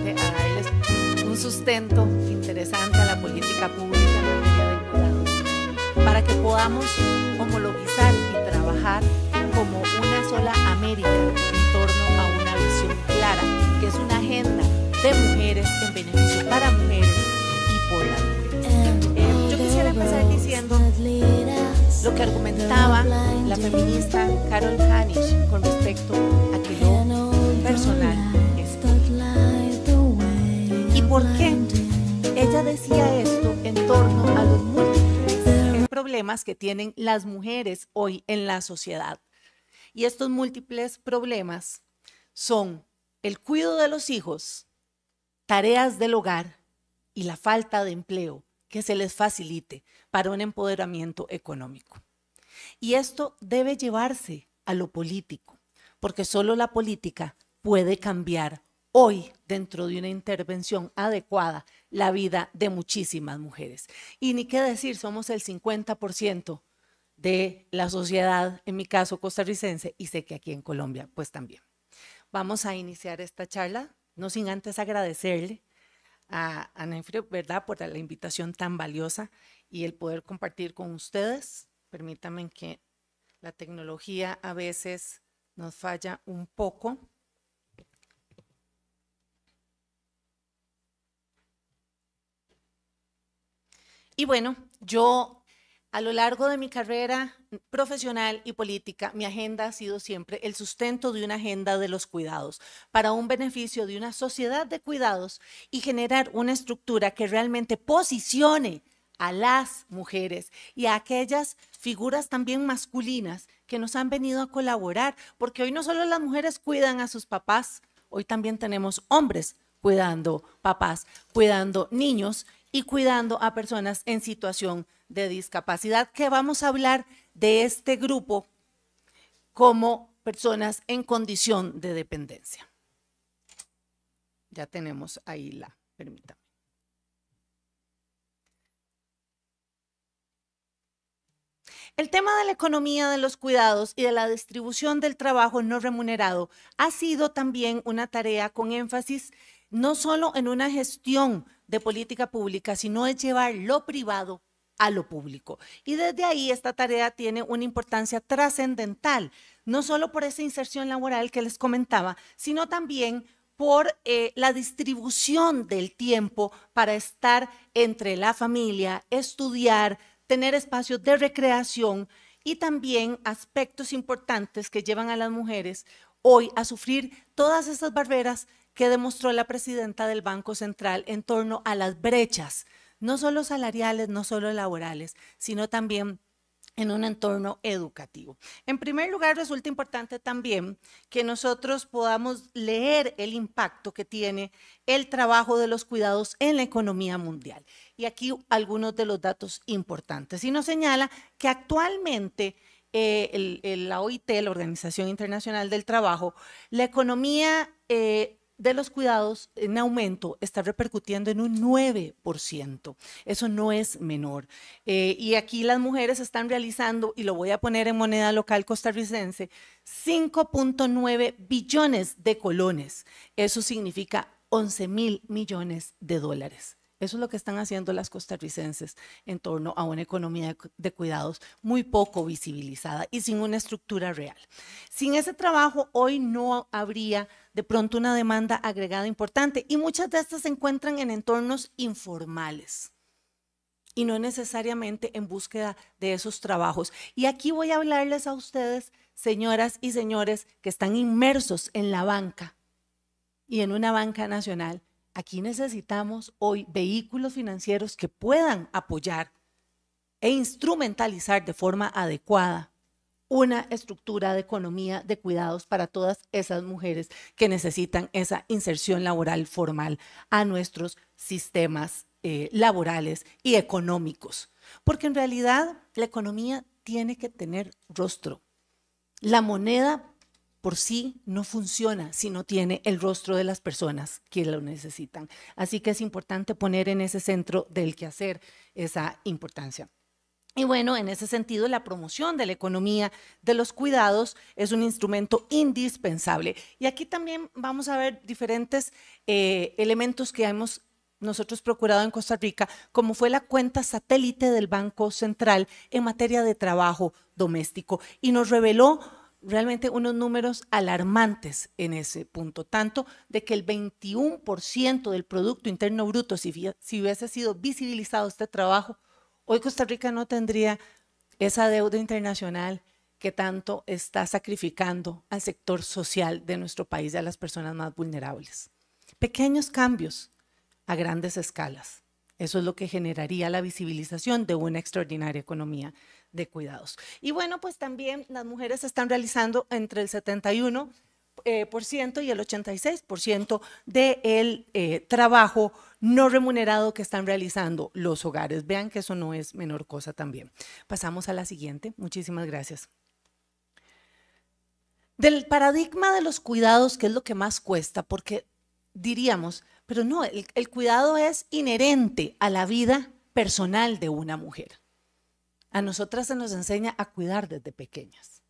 realmente a darles un sustento interesante a la política pública en materia de cuidados, para que podamos homologizar y trabajar como una sola América en torno a una visión clara, que es una agenda de mujeres en beneficio para mujeres y por las mujeres. Yo quisiera empezar diciendo lo que argumentaba la feminista Carol Hanisch con respecto a que lo personal es político. ¿Y por qué ella decía esto en torno a los múltiples problemas que tienen las mujeres hoy en la sociedad? Y estos múltiples problemas son el cuidado de los hijos, tareas del hogar y la falta de empleo que se les facilite para un empoderamiento económico. Y esto debe llevarse a lo político, porque solo la política puede cambiar hoy, dentro de una intervención adecuada, la vida de muchísimas mujeres. Y ni qué decir, somos el 50% de la sociedad, en mi caso costarricense, y sé que aquí en Colombia pues también. Vamos a iniciar esta charla, no sin antes agradecerle a Nefre, ¿verdad?, por la invitación tan valiosa y el poder compartir con ustedes. Permítanme que la tecnología a veces nos falla un poco. Y bueno, yo a lo largo de mi carrera profesional y política, mi agenda ha sido siempre el sustento de una agenda de los cuidados para un beneficio de una sociedad de cuidados y generar una estructura que realmente posicione a las mujeres y a aquellas figuras también masculinas que nos han venido a colaborar, porque hoy no solo las mujeres cuidan a sus papás, hoy también tenemos hombres cuidando papás, cuidando niños y cuidando a personas en situación de discapacidad, que vamos a hablar de este grupo como personas en condición de dependencia. Ya tenemos ahí la, permítame. El tema de la economía de los cuidados y de la distribución del trabajo no remunerado ha sido también una tarea con énfasis no solo en una gestión de política pública, sino es llevar lo privado a lo público. Y desde ahí esta tarea tiene una importancia trascendental, no solo por esa inserción laboral que les comentaba, sino también por la distribución del tiempo para estar entre la familia, estudiar, tener espacios de recreación y también aspectos importantes que llevan a las mujeres hoy a sufrir todas esas barreras que demostró la presidenta del Banco Central en torno a las brechas, no solo salariales, no solo laborales, sino también en un entorno educativo. En primer lugar, resulta importante también que nosotros podamos leer el impacto que tiene el trabajo de los cuidados en la economía mundial. Y aquí algunos de los datos importantes. Y nos señala que actualmente la OIT, la Organización Internacional del Trabajo, la economía de los cuidados en aumento está repercutiendo en un 9%. Eso no es menor. Y aquí las mujeres están realizando, y lo voy a poner en moneda local costarricense, 5.9 billones de colones. Eso significa 11.000 millones de dólares. Eso es lo que están haciendo las costarricenses en torno a una economía de cuidados muy poco visibilizada y sin una estructura real. Sin ese trabajo, hoy no habría de pronto una demanda agregada importante y muchas de estas se encuentran en entornos informales y no necesariamente en búsqueda de esos trabajos. Y aquí voy a hablarles a ustedes, señoras y señores, que están inmersos en la banca y en una banca nacional. Aquí necesitamos hoy vehículos financieros que puedan apoyar e instrumentalizar de forma adecuada una estructura de economía de cuidados para todas esas mujeres que necesitan esa inserción laboral formal a nuestros sistemas laborales y económicos. Porque en realidad la economía tiene que tener rostro. La moneda por sí no funciona si no tiene el rostro de las personas que lo necesitan. Así que es importante poner en ese centro del quehacer esa importancia. Y bueno, en ese sentido, la promoción de la economía de los cuidados es un instrumento indispensable. Y aquí también vamos a ver diferentes elementos que hemos nosotros procurado en Costa Rica, como fue la cuenta satélite del Banco Central en materia de trabajo doméstico. Y nos reveló realmente unos números alarmantes en ese punto, tanto de que el 21% del Producto Interno Bruto, si hubiese sido visibilizado este trabajo, hoy Costa Rica no tendría esa deuda internacional que tanto está sacrificando al sector social de nuestro país y a las personas más vulnerables. Pequeños cambios a grandes escalas. Eso es lo que generaría la visibilización de una extraordinaria economía de cuidados. Y bueno, pues también las mujeres están realizando entre el 71% y el 86% del trabajo no remunerado que están realizando los hogares. Vean que eso no es menor cosa también. Pasamos a la siguiente. Muchísimas gracias. Del paradigma de los cuidados, ¿qué es lo que más cuesta? Porque diríamos, pero no, el cuidado es inherente a la vida personal de una mujer. A nosotras se nos enseña a cuidar desde pequeñas.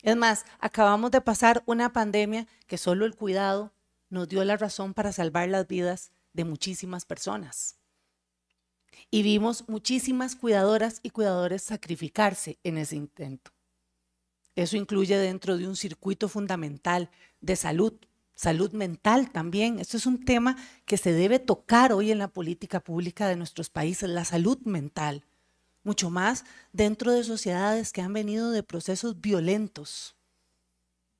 Es más, acabamos de pasar una pandemia que solo el cuidado nos dio la razón para salvar las vidas de muchísimas personas. Y vimos muchísimas cuidadoras y cuidadores sacrificarse en ese intento. Eso incluye dentro de un circuito fundamental de salud, salud mental también. Esto es un tema que se debe tocar hoy en la política pública de nuestros países, la salud mental. Mucho más dentro de sociedades que han venido de procesos violentos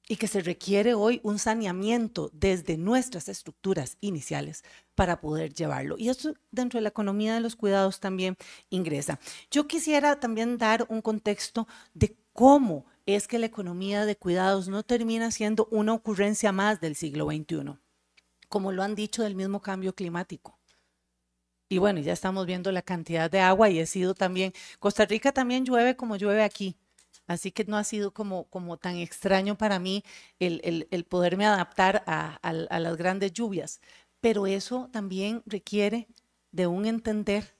y que se requiere hoy un saneamiento desde nuestras estructuras iniciales para poder llevarlo. Y esto dentro de la economía de los cuidados también ingresa. Yo quisiera también dar un contexto de cómo es que la economía de cuidados no termina siendo una ocurrencia más del siglo XXI, como lo han dicho del mismo cambio climático. Y bueno, ya estamos viendo la cantidad de agua y he sido también, Costa Rica también llueve como llueve aquí, así que no ha sido como tan extraño para mí el poderme adaptar a las grandes lluvias, pero eso también requiere de un entender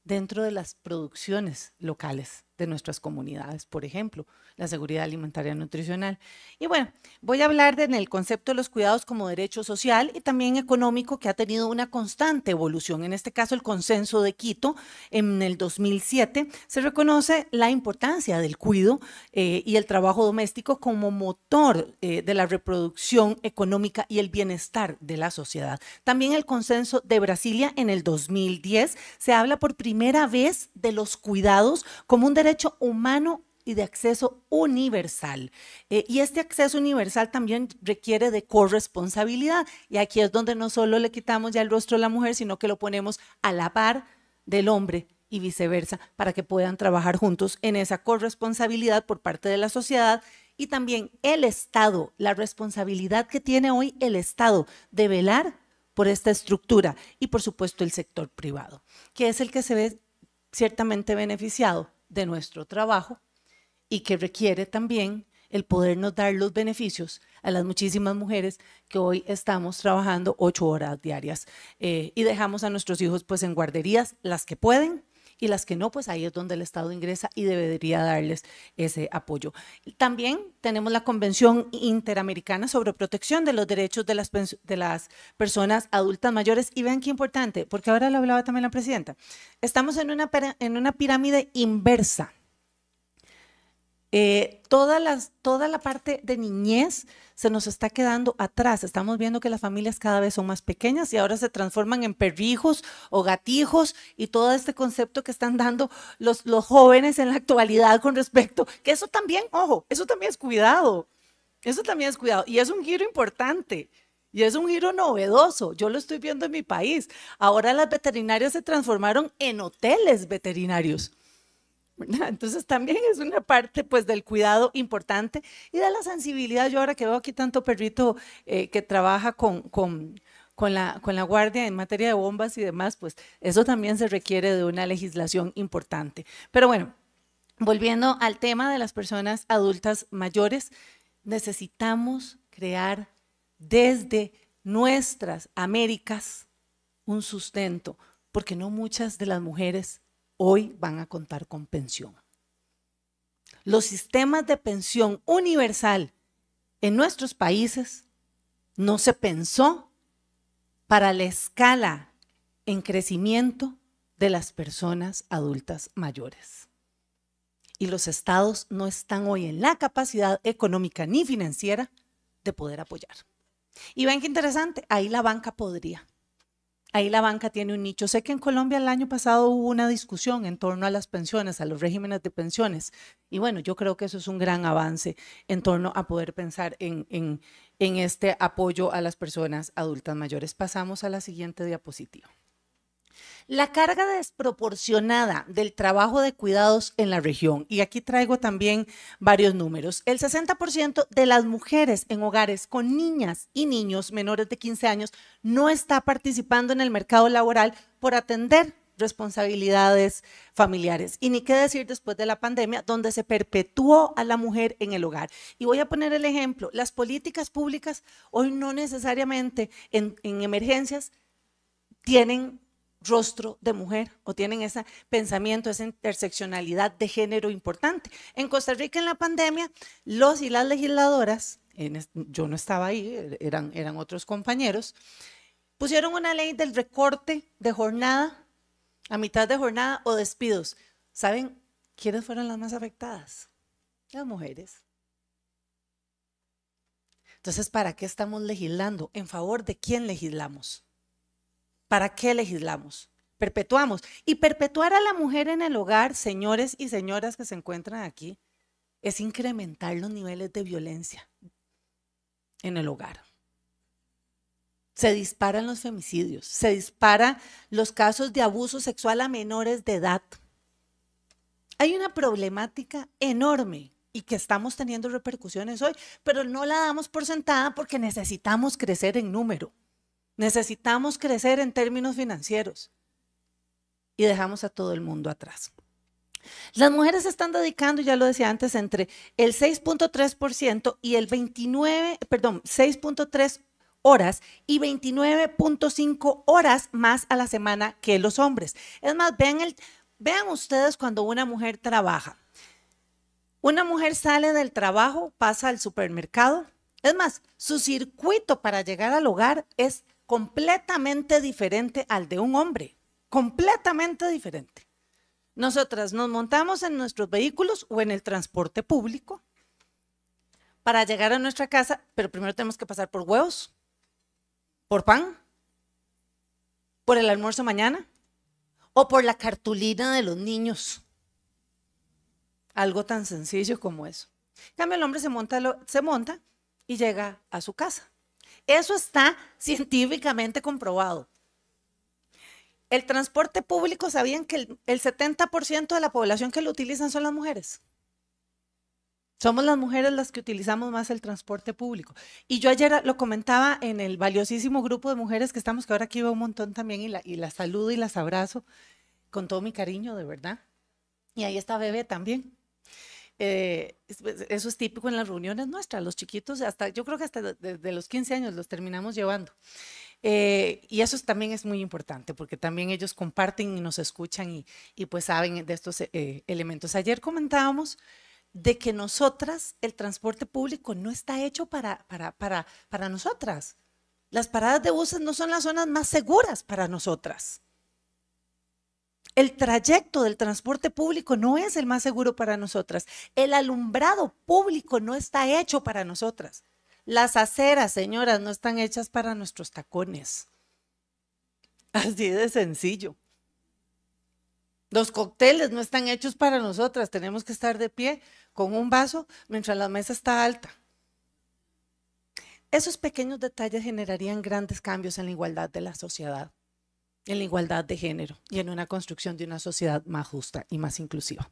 dentro de las producciones locales de nuestras comunidades, por ejemplo, la seguridad alimentaria y nutricional. Y bueno, voy a hablar en el concepto de los cuidados como derecho social y también económico que ha tenido una constante evolución. En este caso, el Consenso de Quito en el 2007 se reconoce la importancia del cuidado y el trabajo doméstico como motor de la reproducción económica y el bienestar de la sociedad. También el Consenso de Brasilia en el 2010 se habla por primera vez de los cuidados como un derecho humano y de acceso universal. Y este acceso universal también requiere de corresponsabilidad. Y aquí es donde no solo le quitamos ya el rostro a la mujer, sino que lo ponemos a la par del hombre y viceversa, para que puedan trabajar juntos en esa corresponsabilidad por parte de la sociedad. Y también el Estado, la responsabilidad que tiene hoy el Estado de velar por esta estructura y por supuesto el sector privado, que es el que se ve ciertamente beneficiado de nuestro trabajo y que requiere también el podernos dar los beneficios a las muchísimas mujeres que hoy estamos trabajando 8 horas diarias y dejamos a nuestros hijos pues en guarderías, las que pueden, y las que no, pues ahí es donde el Estado ingresa y debería darles ese apoyo. También tenemos la Convención Interamericana sobre Protección de los Derechos de las Personas Adultas Mayores. Y vean qué importante, porque ahora lo hablaba también la presidenta. Estamos en una pirámide inversa. Toda la parte de niñez se nos está quedando atrás. Estamos viendo que las familias cada vez son más pequeñas y ahora se transforman en perrijos o gatijos y todo este concepto que están dando los jóvenes en la actualidad con respecto, que eso también, ojo, eso también es cuidado. Eso también es cuidado y es un giro importante. Y es un giro novedoso, yo lo estoy viendo en mi país. Ahora las veterinarias se transformaron en hoteles veterinarios. Entonces también es una parte pues del cuidado importante y de la sensibilidad. Yo ahora que veo aquí tanto perrito que trabaja con la guardia en materia de bombas y demás, pues eso también se requiere de una legislación importante. Pero bueno, volviendo al tema de las personas adultas mayores, necesitamos crear desde nuestras Américas un sustento, porque no muchas de las mujeres hoy van a contar con pensión. Los sistemas de pensión universal en nuestros países no se pensó para la escala en crecimiento de las personas adultas mayores. Y los estados no están hoy en la capacidad económica ni financiera de poder apoyar. Y ven qué interesante, ahí la banca podría. Ahí la banca tiene un nicho. Sé que en Colombia el año pasado hubo una discusión en torno a las pensiones, a los regímenes de pensiones. Y bueno, yo creo que eso es un gran avance en torno a poder pensar en este apoyo a las personas adultas mayores. Pasamos a la siguiente diapositiva. La carga desproporcionada del trabajo de cuidados en la región, y aquí traigo también varios números. El 60% de las mujeres en hogares con niñas y niños menores de 15 años no está participando en el mercado laboral por atender responsabilidades familiares. Y ni qué decir después de la pandemia, donde se perpetuó a la mujer en el hogar. Y voy a poner el ejemplo, las políticas públicas hoy no necesariamente en emergencias tienen rostro de mujer o tienen ese pensamiento, esa interseccionalidad de género importante. En Costa Rica en la pandemia, los y las legisladoras, yo no estaba ahí, eran otros compañeros, pusieron una ley del recorte de jornada, a mitad de jornada o despidos. ¿Saben quiénes fueron las más afectadas? Las mujeres. Entonces, ¿para qué estamos legislando? ¿En favor de quién legislamos? ¿Para qué legislamos? Perpetuamos. Y perpetuar a la mujer en el hogar, señores y señoras que se encuentran aquí, es incrementar los niveles de violencia en el hogar. Se disparan los femicidios, se disparan los casos de abuso sexual a menores de edad. Hay una problemática enorme y que estamos teniendo repercusiones hoy, pero no la damos por sentada porque necesitamos crecer en número. Necesitamos crecer en términos financieros y dejamos a todo el mundo atrás. Las mujeres se están dedicando, ya lo decía antes, entre el 6.3% y el 6.3 horas y 29.5 horas más a la semana que los hombres. Es más, vean ustedes cuando una mujer trabaja. Una mujer sale del trabajo, pasa al supermercado. Es más, su circuito para llegar al hogar es completamente diferente al de un hombre, completamente diferente. Nosotras nos montamos en nuestros vehículos o en el transporte público para llegar a nuestra casa, pero primero tenemos que pasar por huevos, por pan, por el almuerzo mañana o por la cartulina de los niños. Algo tan sencillo como eso. En cambio, el hombre se monta y llega a su casa. Eso está científicamente comprobado. El transporte público, ¿sabían que el 70% de la población que lo utilizan son las mujeres? Somos las mujeres las que utilizamos más el transporte público. Y yo ayer lo comentaba en el valiosísimo grupo de mujeres que estamos, que ahora aquí veo un montón también y las saludo y las abrazo con todo mi cariño, de verdad. Y ahí está Bebé también. Eso es típico en las reuniones nuestras, los chiquitos, yo creo que hasta desde los 15 años los terminamos llevando. Y eso también es muy importante porque también ellos comparten y nos escuchan y pues saben de estos elementos. Ayer comentábamos de que nosotras, el transporte público no está hecho para nosotras. Las paradas de buses no son las zonas más seguras para nosotras. El trayecto del transporte público no es el más seguro para nosotras. El alumbrado público no está hecho para nosotras. Las aceras, señoras, no están hechas para nuestros tacones. Así de sencillo. Los cócteles no están hechos para nosotras. Tenemos que estar de pie con un vaso mientras la mesa está alta. Esos pequeños detalles generarían grandes cambios en la igualdad de la sociedad, en la igualdad de género y en una construcción de una sociedad más justa y más inclusiva.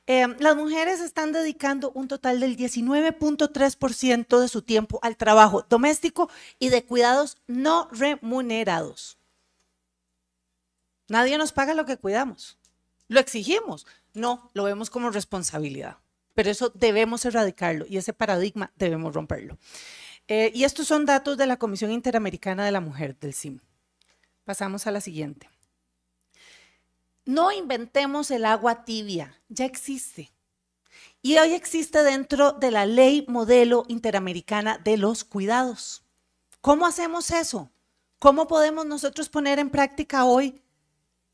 Las mujeres están dedicando un total del 19.3% de su tiempo al trabajo doméstico y de cuidados no remunerados. Nadie nos paga lo que cuidamos. ¿Lo exigimos? No, lo vemos como responsabilidad. Pero eso debemos erradicarlo y ese paradigma debemos romperlo. Y estos son datos de la Comisión Interamericana de la Mujer, del CIM. Pasamos a la siguiente. No inventemos el agua tibia, ya existe. Y hoy existe dentro de la Ley Modelo Interamericana de los Cuidados. ¿Cómo hacemos eso? ¿Cómo podemos nosotros poner en práctica hoy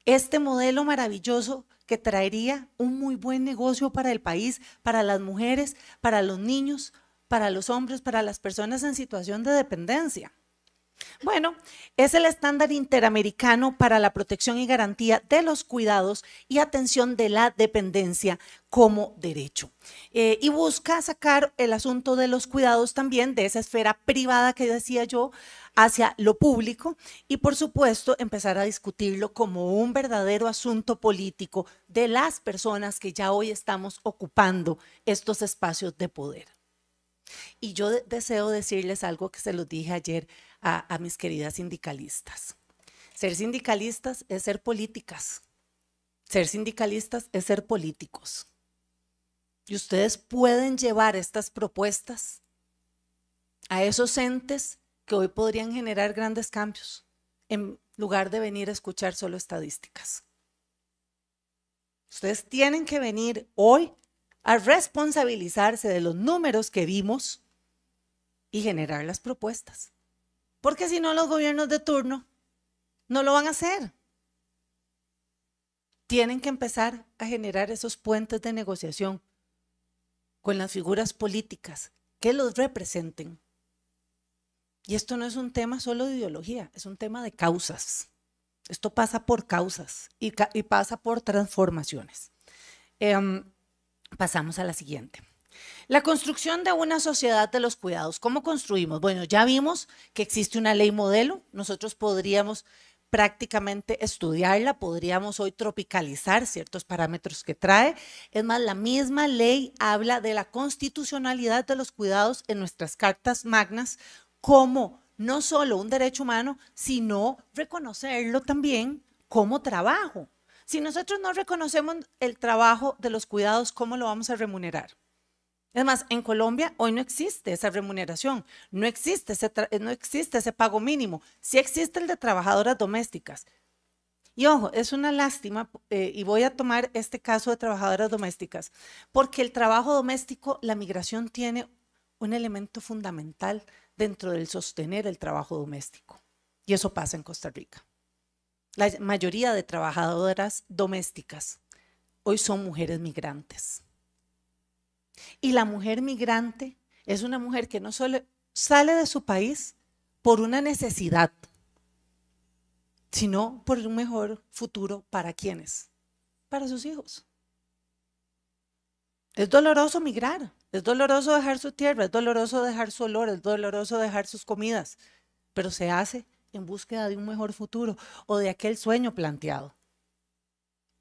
este modelo maravilloso que traería un muy buen negocio para el país, para las mujeres, para los niños, para los hombres, para las personas en situación de dependencia? Bueno, es el estándar interamericano para la protección y garantía de los cuidados y atención de la dependencia como derecho. Y busca sacar el asunto de los cuidados también de esa esfera privada que decía yo hacia lo público y por supuesto empezar a discutirlo como un verdadero asunto político de las personas que ya hoy estamos ocupando estos espacios de poder. Y yo deseo decirles algo que se los dije ayer a mis queridas sindicalistas. Ser sindicalistas es ser políticas. Ser sindicalistas es ser políticos. Y ustedes pueden llevar estas propuestas a esos entes que hoy podrían generar grandes cambios, en lugar de venir a escuchar solo estadísticas. Ustedes tienen que venir hoy a responsabilizarse de los números que vimos y generar las propuestas. Porque si no, los gobiernos de turno no lo van a hacer. Tienen que empezar a generar esos puentes de negociación con las figuras políticas que los representen. Y esto no es un tema solo de ideología, es un tema de causas. Esto pasa por causas y pasa por transformaciones. Pasamos a la siguiente. La construcción de una sociedad de los cuidados. ¿Cómo construimos? Bueno, ya vimos que existe una ley modelo. Nosotros podríamos prácticamente estudiarla, podríamos hoy tropicalizar ciertos parámetros que trae. Es más, la misma ley habla de la constitucionalidad de los cuidados en nuestras cartas magnas como no solo un derecho humano, sino reconocerlo también como trabajo. Si nosotros no reconocemos el trabajo de los cuidados, ¿cómo lo vamos a remunerar? Es más, en Colombia hoy no existe esa remuneración, no existe ese pago mínimo, sí existe el de trabajadoras domésticas. Y ojo, es una lástima, y voy a tomar este caso de trabajadoras domésticas, porque el trabajo doméstico, la migración tiene un elemento fundamental dentro del sostener el trabajo doméstico. Y eso pasa en Costa Rica. La mayoría de trabajadoras domésticas hoy son mujeres migrantes. Y la mujer migrante es una mujer que no solo sale de su país por una necesidad, sino por un mejor futuro para ¿quiénes? Para sus hijos. Es doloroso migrar, es doloroso dejar su tierra, es doloroso dejar su olor, es doloroso dejar sus comidas, pero se hace en búsqueda de un mejor futuro o de aquel sueño planteado.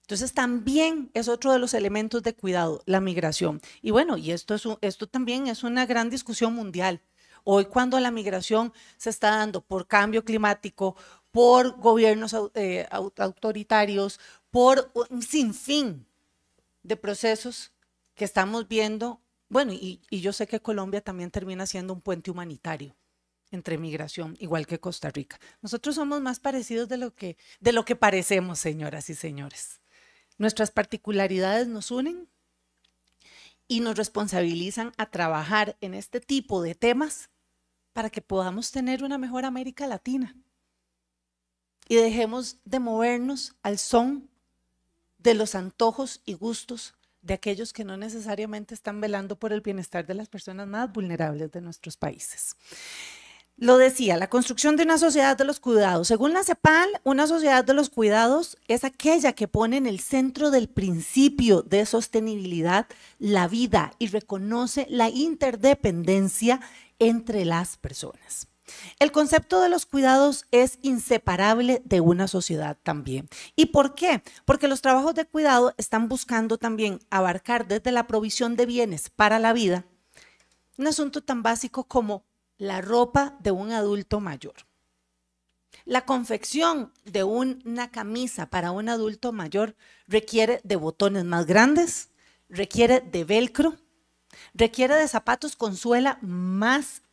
Entonces también es otro de los elementos de cuidado, la migración. Y bueno, y esto también es una gran discusión mundial. Hoy cuando la migración se está dando por cambio climático, por gobiernos autoritarios, por un sinfín de procesos que estamos viendo, bueno, y yo sé que Colombia también termina siendo un puente humanitario entre migración, igual que Costa Rica. Nosotros somos más parecidos de lo que parecemos, señoras y señores. Nuestras particularidades nos unen y nos responsabilizan a trabajar en este tipo de temas para que podamos tener una mejor América Latina y dejemos de movernos al son de los antojos y gustos de aquellos que no necesariamente están velando por el bienestar de las personas más vulnerables de nuestros países. Lo decía, la construcción de una sociedad de los cuidados. Según la CEPAL, una sociedad de los cuidados es aquella que pone en el centro del principio de sostenibilidad la vida y reconoce la interdependencia entre las personas. El concepto de los cuidados es inseparable de una sociedad también. ¿Y por qué? Porque los trabajos de cuidado están buscando también abarcar desde la provisión de bienes para la vida un asunto tan básico como la ropa de un adulto mayor. La confección de una camisa para un adulto mayor requiere de botones más grandes, requiere de velcro, requiere de zapatos con suela más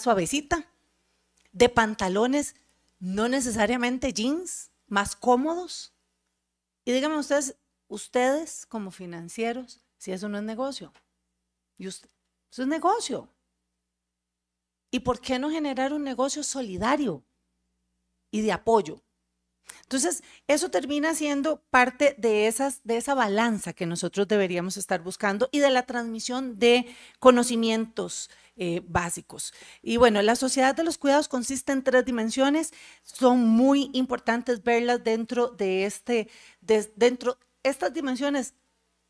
suavecita, de pantalones no necesariamente jeans, más cómodos, Y díganme ustedes como financieros, si eso no es negocio. Y usted, eso es negocio. ¿Y por qué no generar un negocio solidario y de apoyo? Entonces, eso termina siendo parte de esa balanza que nosotros deberíamos estar buscando y de la transmisión de conocimientos básicos. Y bueno, la sociedad de los cuidados consiste en 3 dimensiones, son muy importantes verlas dentro de estas dimensiones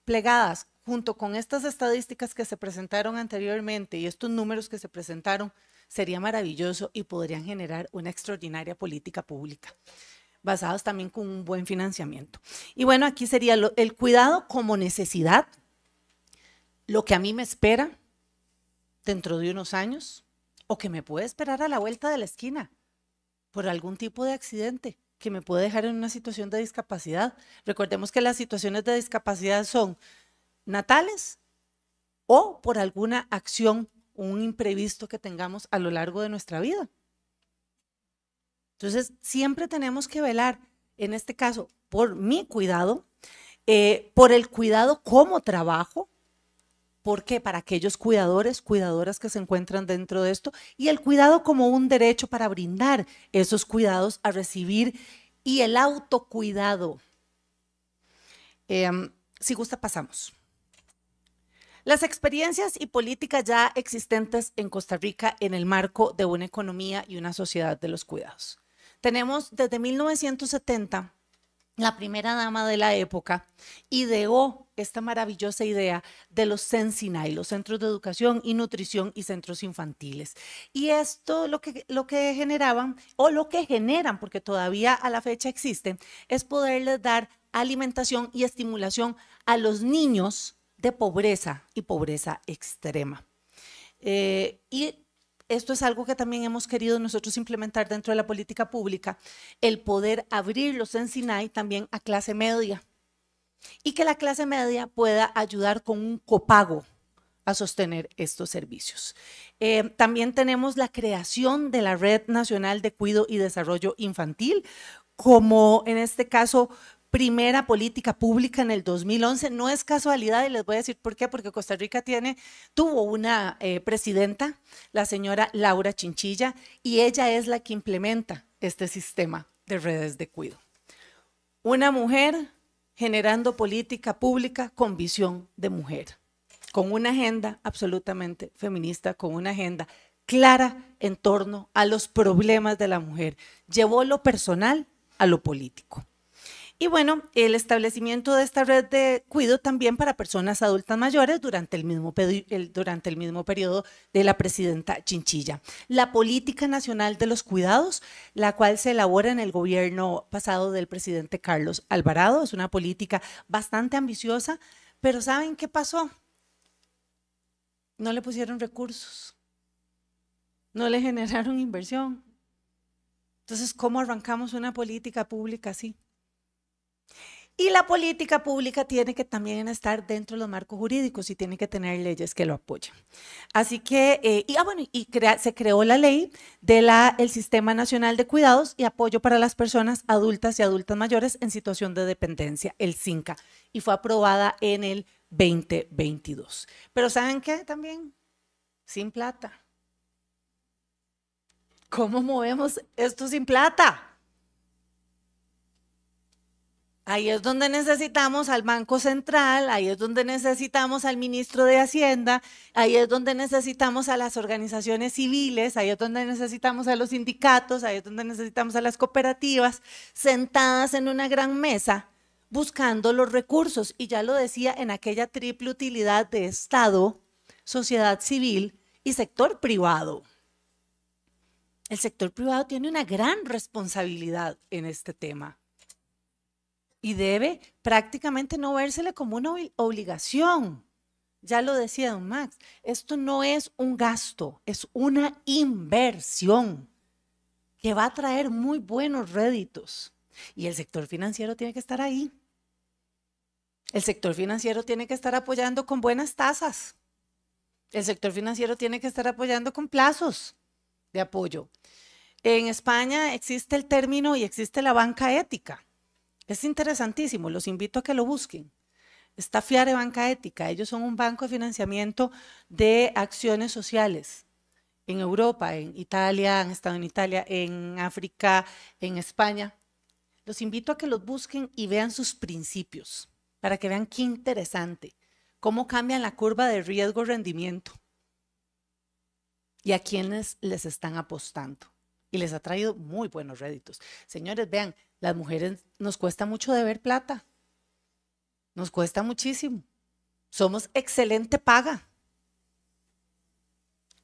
plegadas junto con estas estadísticas que se presentaron anteriormente y estos números que se presentaron, sería maravilloso y podrían generar una extraordinaria política pública, basados también con un buen financiamiento. Y bueno, aquí sería el cuidado como necesidad, lo que a mí me espera dentro de unos años o que me puede esperar a la vuelta de la esquina por algún tipo de accidente que me puede dejar en una situación de discapacidad. Recordemos que las situaciones de discapacidad son natales o por alguna acción, un imprevisto que tengamos a lo largo de nuestra vida. Entonces, siempre tenemos que velar, en este caso, por mi cuidado, por el cuidado como trabajo, porque para aquellos cuidadores, cuidadoras que se encuentran dentro de esto, y el cuidado como un derecho para brindar esos cuidados a recibir y el autocuidado. Si gusta, pasamos. Las experiencias y políticas ya existentes en Costa Rica en el marco de una economía y una sociedad de los cuidados. Tenemos desde 1970, la primera dama de la época ideó esta maravillosa idea de los CENSINAI, los Centros de Educación y Nutrición y Centros Infantiles. Y esto lo que generaban, o lo que generan, porque todavía a la fecha existen, es poderles dar alimentación y estimulación a los niños de pobreza y pobreza extrema. Y esto es algo que también hemos querido nosotros implementar dentro de la política pública, el poder abrir los CENSINAI también a clase media y que la clase media pueda ayudar con un copago a sostener estos servicios. También tenemos la creación de la Red Nacional de Cuidado y Desarrollo Infantil, como en este caso primera política pública en el 2011. No es casualidad y les voy a decir por qué, porque Costa Rica tuvo una presidenta, la señora Laura Chinchilla, y ella es la que implementa este sistema de redes de cuidado. Una mujer generando política pública con visión de mujer, con una agenda absolutamente feminista, con una agenda clara en torno a los problemas de la mujer. Llevó lo personal a lo político. Y bueno, el establecimiento de esta red de cuidado también para personas adultas mayores durante el mismo periodo de la presidenta Chinchilla. La Política Nacional de los Cuidados, la cual se elabora en el gobierno pasado del presidente Carlos Alvarado, es una política bastante ambiciosa, pero ¿saben qué pasó? No le pusieron recursos, no le generaron inversión. Entonces, ¿cómo arrancamos una política pública así? Y la política pública tiene que también estar dentro de los marcos jurídicos y tiene que tener leyes que lo apoyen. Así que, se creó la ley del Sistema Nacional de Cuidados y Apoyo para las Personas Adultas y Adultas Mayores en Situación de Dependencia, el CINCA, y fue aprobada en el 2022. Pero ¿saben qué también? Sin plata. ¿Cómo movemos esto sin plata? Ahí es donde necesitamos al Banco Central, ahí es donde necesitamos al ministro de Hacienda, ahí es donde necesitamos a las organizaciones civiles, ahí es donde necesitamos a los sindicatos, ahí es donde necesitamos a las cooperativas, sentadas en una gran mesa buscando los recursos. Y ya lo decía, en aquella triple utilidad de Estado, sociedad civil y sector privado. El sector privado tiene una gran responsabilidad en este tema. Y debe prácticamente no vérsele como una obligación. Ya lo decía don Max, esto no es un gasto, es una inversión que va a traer muy buenos réditos. Y el sector financiero tiene que estar ahí. El sector financiero tiene que estar apoyando con buenas tasas. El sector financiero tiene que estar apoyando con plazos de apoyo. En España existe el término y existe la banca ética. Es interesantísimo, los invito a que lo busquen. Está Fiare Banca Ética, ellos son un banco de financiamiento de acciones sociales en Europa, en Italia, han estado en Italia, en África, en España. Los invito a que los busquen y vean sus principios, para que vean qué interesante, cómo cambian la curva de riesgo-rendimiento y a quiénes les están apostando. Y les ha traído muy buenos réditos. Señores, vean, las mujeres nos cuesta mucho deber plata. Nos cuesta muchísimo. Somos excelente paga.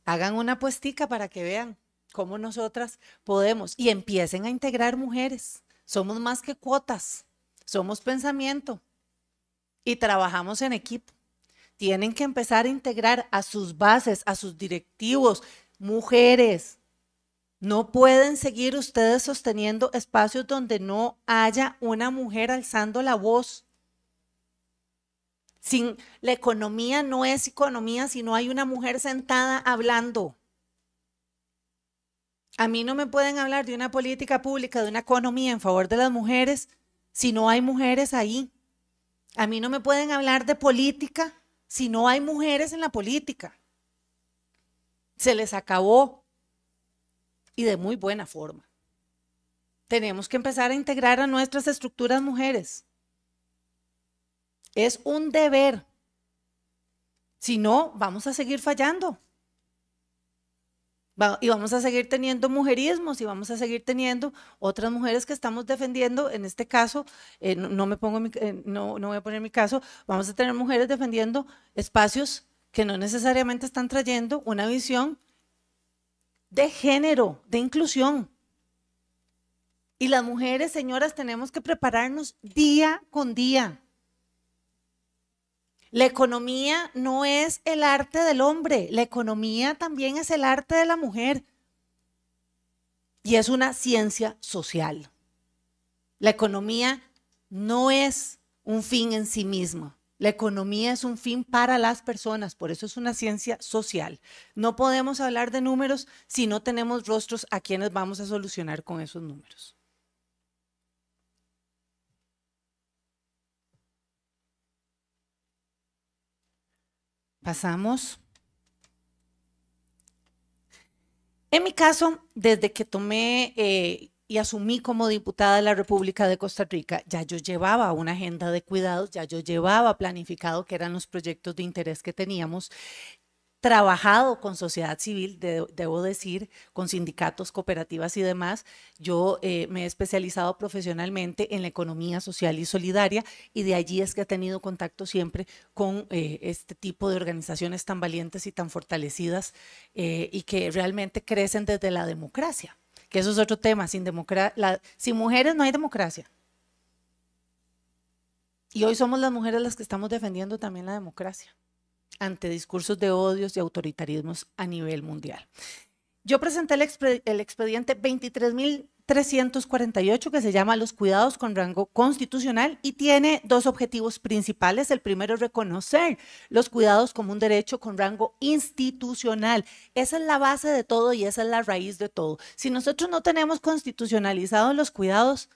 Hagan una apuestica para que vean cómo nosotras podemos y empiecen a integrar mujeres. Somos más que cuotas, somos pensamiento y trabajamos en equipo. Tienen que empezar a integrar a sus bases, a sus directivos, mujeres. No pueden seguir ustedes sosteniendo espacios donde no haya una mujer alzando la voz. La economía no es economía si no hay una mujer sentada hablando. A mí no me pueden hablar de una política pública, de una economía en favor de las mujeres si no hay mujeres ahí. A mí no me pueden hablar de política si no hay mujeres en la política. Se les acabó y de muy buena forma. Tenemos que empezar a integrar a nuestras estructuras mujeres. Es un deber. Si no, vamos a seguir fallando. Y vamos a seguir teniendo mujerismos y vamos a seguir teniendo otras mujeres que estamos defendiendo. En este caso, no voy a poner mi caso, vamos a tener mujeres defendiendo espacios que no necesariamente están trayendo una visión de género, de inclusión. Y las mujeres, señoras, tenemos que prepararnos día con día. La economía no es el arte del hombre, la economía también es el arte de la mujer. Y es una ciencia social. La economía no es un fin en sí misma. La economía es un fin para las personas, por eso es una ciencia social. No podemos hablar de números si no tenemos rostros a quienes vamos a solucionar con esos números. Pasamos. En mi caso, desde que tomé y asumí como diputada de la República de Costa Rica, ya yo llevaba una agenda de cuidados, ya yo llevaba planificado qué eran los proyectos de interés que teníamos, trabajado con sociedad civil, debo decir, con sindicatos, cooperativas y demás. Yo me he especializado profesionalmente en la economía social y solidaria y de allí es que he tenido contacto siempre con este tipo de organizaciones tan valientes y tan fortalecidas y que realmente crecen desde la democracia, que eso es otro tema. Sin mujeres no hay democracia. Y hoy somos las mujeres las que estamos defendiendo también la democracia ante discursos de odios y autoritarismos a nivel mundial. Yo presenté el expediente 23.348 que se llama Los cuidados con rango constitucional y tiene dos objetivos principales. El primero es reconocer los cuidados como un derecho con rango institucional. Esa es la base de todo y esa es la raíz de todo. Si nosotros no tenemos constitucionalizados los cuidados,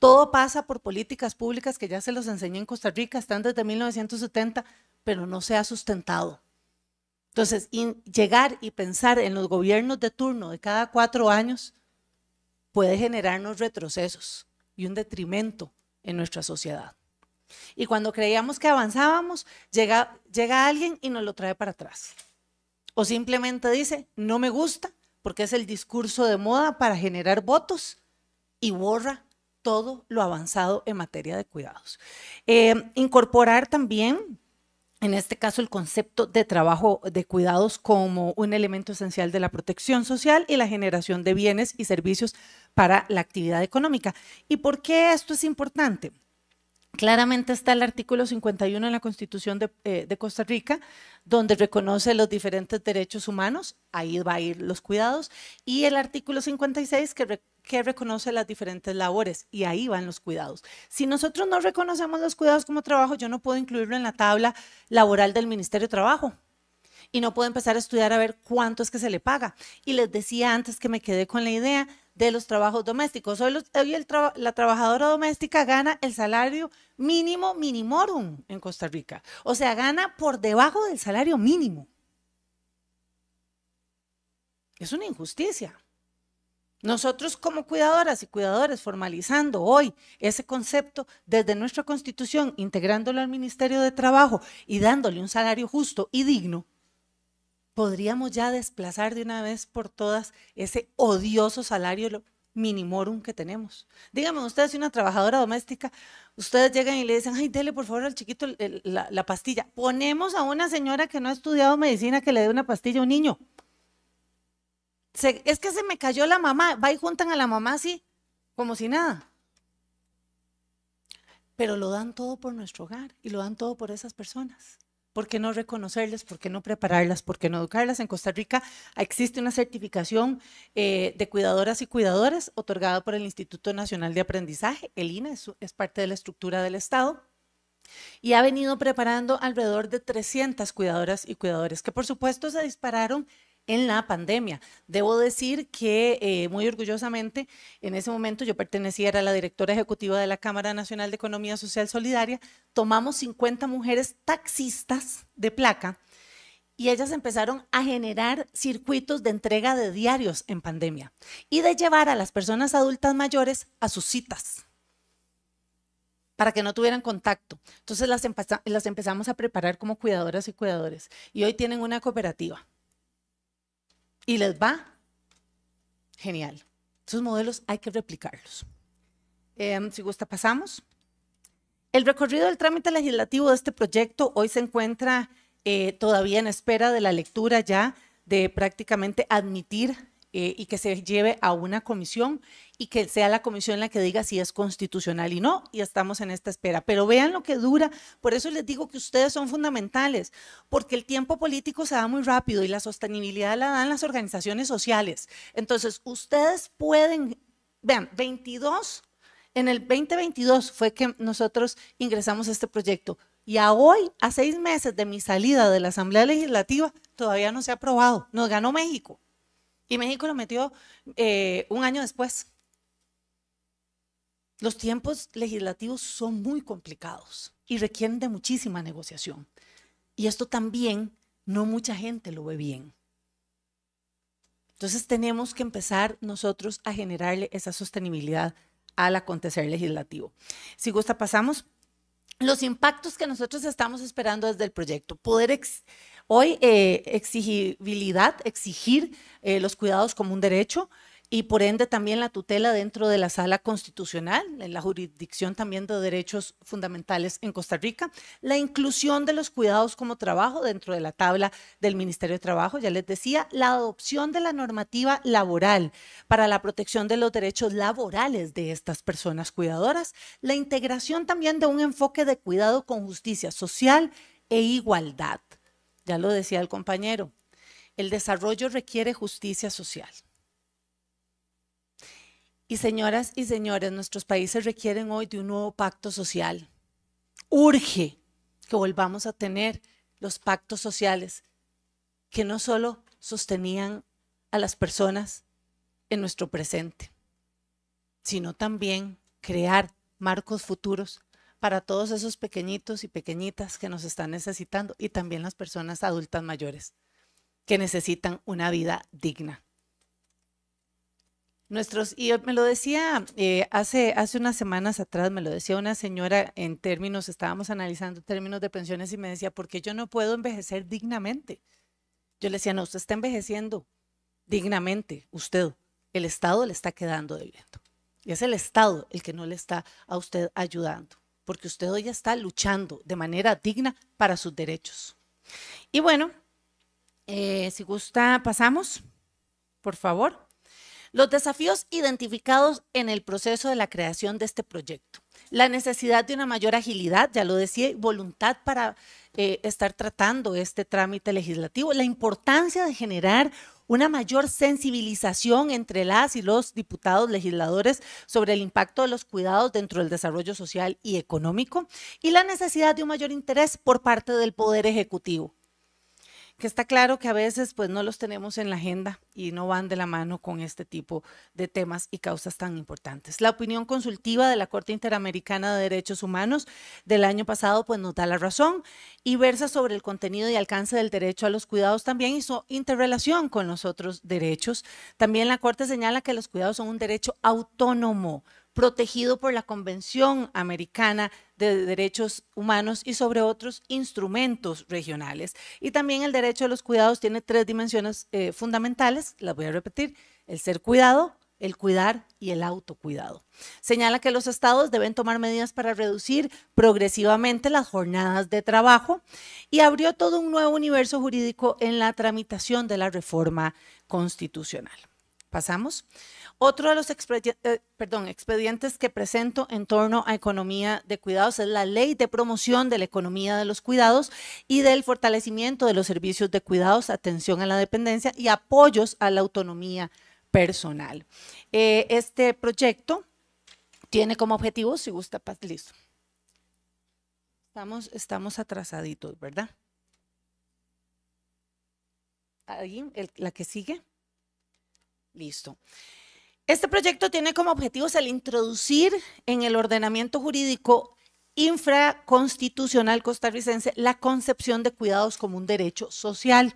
todo pasa por políticas públicas que ya se los enseñé en Costa Rica, están desde 1970, pero no se ha sustentado. Entonces, llegar y pensar en los gobiernos de turno de cada 4 años puede generarnos retrocesos y un detrimento en nuestra sociedad. Y cuando creíamos que avanzábamos, llega alguien y nos lo trae para atrás. O simplemente dice, no me gusta, porque es el discurso de moda para generar votos y borra todo lo avanzado en materia de cuidados. Incorporar también, en este caso, el concepto de trabajo de cuidados como un elemento esencial de la protección social y la generación de bienes y servicios para la actividad económica. ¿Y por qué esto es importante? Claramente está el artículo 51 en la Constitución de Costa Rica, donde reconoce los diferentes derechos humanos, ahí va a ir los cuidados, y el artículo 56 que reconoce las diferentes labores, y ahí van los cuidados. Si nosotros no reconocemos los cuidados como trabajo, yo no puedo incluirlo en la tabla laboral del Ministerio de Trabajo, y no puedo empezar a estudiar a ver cuánto es que se le paga. Y les decía antes que me quedé con la idea de los trabajos domésticos. La trabajadora doméstica gana el salario mínimo minimorum en Costa Rica. O sea, gana por debajo del salario mínimo. Es una injusticia. Nosotros como cuidadoras y cuidadores, formalizando hoy ese concepto desde nuestra Constitución, integrándolo al Ministerio de Trabajo y dándole un salario justo y digno, podríamos ya desplazar de una vez por todas ese odioso salario minimorum que tenemos. Díganme ustedes, si una trabajadora doméstica, ustedes llegan y le dicen, ay, dele por favor al chiquito la pastilla. Ponemos a una señora que no ha estudiado medicina que le dé una pastilla a un niño. Es que se me cayó la mamá, va y juntan a la mamá así, como si nada. Pero lo dan todo por nuestro hogar y lo dan todo por esas personas. ¿Por qué no reconocerles? ¿Por qué no prepararlas? ¿Por qué no educarlas? En Costa Rica existe una certificación de cuidadoras y cuidadores otorgada por el Instituto Nacional de Aprendizaje, el INA, es parte de la estructura del Estado, y ha venido preparando alrededor de 300 cuidadoras y cuidadores, que por supuesto se dispararon en la pandemia. Debo decir que muy orgullosamente, en ese momento yo pertenecía, era la directora ejecutiva de la Cámara Nacional de Economía Social Solidaria, tomamos 50 mujeres taxistas de placa y ellas empezaron a generar circuitos de entrega de diarios en pandemia y de llevar a las personas adultas mayores a sus citas para que no tuvieran contacto. Entonces las empezamos a preparar como cuidadoras y cuidadores y hoy tienen una cooperativa. Y les va genial. Esos modelos hay que replicarlos. Si gusta, pasamos. El recorrido del trámite legislativo de este proyecto hoy se encuentra todavía en espera de la lectura ya de prácticamente admitir y que se lleve a una comisión y que sea la comisión la que diga si es constitucional y no, y estamos en esta espera. Pero vean lo que dura, por eso les digo que ustedes son fundamentales, porque el tiempo político se da muy rápido y la sostenibilidad la dan las organizaciones sociales. Entonces, ustedes pueden, vean, en el 2022 fue que nosotros ingresamos a este proyecto y a hoy, a 6 meses de mi salida de la Asamblea Legislativa, todavía no se ha aprobado. Nos ganó México. Y México lo metió un año después. Los tiempos legislativos son muy complicados y requieren de muchísima negociación. Y esto también no mucha gente lo ve bien. Entonces tenemos que empezar nosotros a generarle esa sostenibilidad al acontecer legislativo. Si gusta, pasamos. Los impactos que nosotros estamos esperando desde el proyecto. Hoy exigibilidad, exigir los cuidados como un derecho y por ende también la tutela dentro de la sala constitucional, en la jurisdicción también de derechos fundamentales en Costa Rica, la inclusión de los cuidados como trabajo dentro de la tabla del Ministerio de Trabajo, ya les decía, la adopción de la normativa laboral para la protección de los derechos laborales de estas personas cuidadoras, la integración también de un enfoque de cuidado con justicia social e igualdad. Ya lo decía el compañero, el desarrollo requiere justicia social. Y señoras y señores, nuestros países requieren hoy de un nuevo pacto social. Urge que volvamos a tener los pactos sociales que no solo sostenían a las personas en nuestro presente, sino también crear marcos futuros para todos esos pequeñitos y pequeñitas que nos están necesitando y también las personas adultas mayores que necesitan una vida digna. Y me lo decía hace unas semanas atrás, me lo decía una señora en términos, estábamos analizando términos de pensiones y me decía, ¿por qué yo no puedo envejecer dignamente? Yo le decía, no, usted está envejeciendo dignamente, el Estado le está quedando debiendo. Y es el Estado el que no le está a usted ayudando, porque usted hoy está luchando de manera digna para sus derechos. Y bueno, si gusta, pasamos, por favor. Los desafíos identificados en el proceso de la creación de este proyecto. La necesidad de una mayor agilidad, ya lo decía, y voluntad para estar tratando este trámite legislativo. La importancia de generar una mayor sensibilización entre las y los diputados legisladores sobre el impacto de los cuidados dentro del desarrollo social y económico. Y la necesidad de un mayor interés por parte del Poder Ejecutivo. que está claro que a veces pues no los tenemos en la agenda y no van de la mano con este tipo de temas y causas tan importantes. La opinión consultiva de la Corte Interamericana de Derechos Humanos del año pasado pues nos da la razón y versa sobre el contenido y alcance del derecho a los cuidados también y su interrelación con los otros derechos. También la Corte señala que los cuidados son un derecho autónomo, protegido por la Convención Americana de Derechos Humanos y sobre otros instrumentos regionales. Y también el derecho a los cuidados tiene tres dimensiones fundamentales, las voy a repetir: el ser cuidado, el cuidar y el autocuidado. Señala que los estados deben tomar medidas para reducir progresivamente las jornadas de trabajo y abrió todo un nuevo universo jurídico en la tramitación de la reforma constitucional. Pasamos. Otro de los expedientes que presento en torno a economía de cuidados es la Ley de Promoción de la Economía de los Cuidados y del fortalecimiento de los servicios de cuidados, atención a la dependencia y apoyos a la autonomía personal. Este proyecto tiene como objetivo, si gusta, listo. Estamos atrasaditos, ¿verdad? Ahí, la que sigue. Listo. Este proyecto tiene como objetivos el introducir en el ordenamiento jurídico infraconstitucional costarricense la concepción de cuidados como un derecho social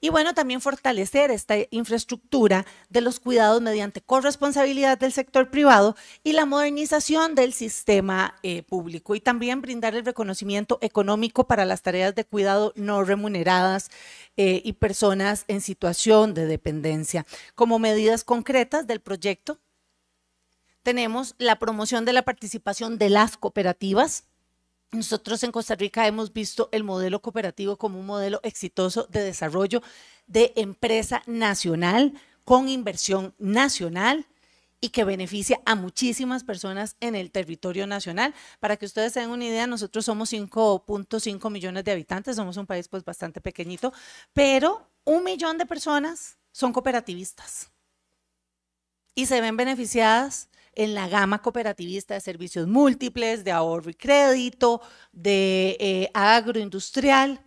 y bueno, también fortalecer esta infraestructura de los cuidados mediante corresponsabilidad del sector privado y la modernización del sistema público y también brindar el reconocimiento económico para las tareas de cuidado no remuneradas y personas en situación de dependencia. Como medidas concretas del proyecto, tenemos la promoción de la participación de las cooperativas. Nosotros en Costa Rica hemos visto el modelo cooperativo como un modelo exitoso de desarrollo de empresa nacional con inversión nacional y que beneficia a muchísimas personas en el territorio nacional. Para que ustedes se den una idea, nosotros somos 5.5 millones de habitantes, somos un país pues bastante pequeñito, pero 1 millón de personas son cooperativistas y se ven beneficiadas en la gama cooperativista de servicios múltiples, de ahorro y crédito, de agroindustrial.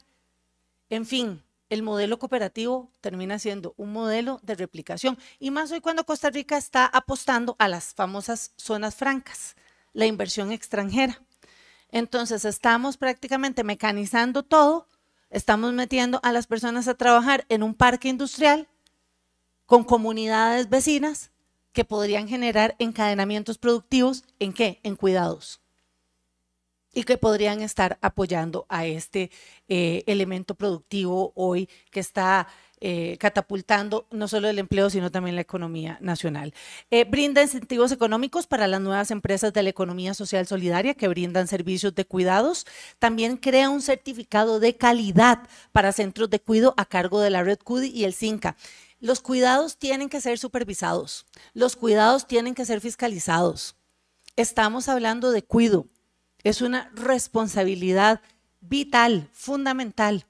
En fin, el modelo cooperativo termina siendo un modelo de replicación y más hoy cuando Costa Rica está apostando a las famosas zonas francas, la inversión extranjera. Entonces estamos prácticamente mecanizando todo, estamos metiendo a las personas a trabajar en un parque industrial con comunidades vecinas que podrían generar encadenamientos productivos, ¿en qué? En cuidados. Y que podrían estar apoyando a este elemento productivo hoy que está catapultando no solo el empleo, sino también la economía nacional. Brinda incentivos económicos para las nuevas empresas de la economía social solidaria que brindan servicios de cuidados. También crea un certificado de calidad para centros de cuidado a cargo de la Red CUDI y el CINCA. Los cuidados tienen que ser supervisados, los cuidados tienen que ser fiscalizados. Estamos hablando de cuidado, es una responsabilidad vital, fundamental,